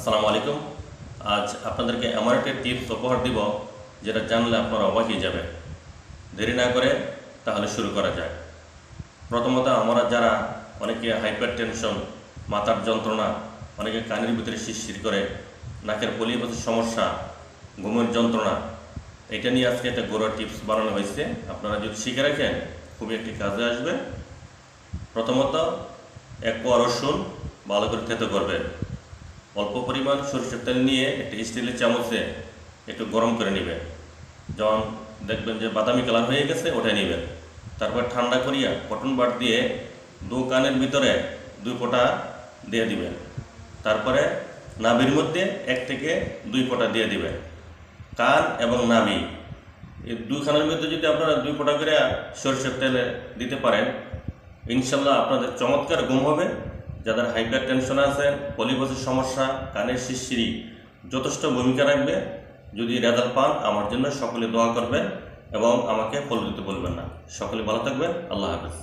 আসসালামু আলাইকুম। আজ আপনাদেরকে এমন একটা টিপস উপহার দিব যেটা জানলে আপনারা অবাক হয়ে যাবে। দেরি না করে তাহলে শুরু করা যায়। প্রথমত আমরা যারা অনেকে হাইপার টেনশন, মাথার যন্ত্রণা, অনেকে কানের ভিতরে শিরশির করে, নাকের পলিপাসের সমস্যা, ঘুমের যন্ত্রণা, এটা নিয়ে আজকে একটা ঘরোয়া টিপস বানানো হয়েছে। আপনারা যদি শিখে রাখেন খুবই একটি কাজে আসবে। প্রথমত 1 কোয়া রসুন ভালো করে থেতো করবেন। অল্প পরিমাণ সরিষার তেল নিয়ে একটা স্টিলের চামচে একটু গরম করে নেবেন। যখন দেখবেন যে বাদামি কালার হয়ে গেছে ওটাই নেবেন। তারপর ঠান্ডা করিয়া কটন বাড দিয়ে দু কানের ভিতরে 2 ফোঁটা দিয়ে দিবেন। তারপরে নাভির মধ্যে 1 থেকে 2 ফোঁটা দিয়ে দিবেন। কান এবং নাভি এই দুখানের মধ্যে যদি আপনারা 2 ফোঁটা করে সরিষার তেলে দিতে পারেন, ইনশাল্লাহ আপনাদের চমৎকার ঘুম হবে। যাদের হাইপার টেনশন আছে, পলিপাসের সমস্যা, কানের শিরশিরি যথেষ্ট ভূমিকা রাখবে। যদি রেজাল্ট পান আমার জন্য সকলে দোয়া করবেন এবং আমাকে ফলো দিতে বলবেন না। সকলে ভালো থাকবেন। আল্লাহ হাফেজ।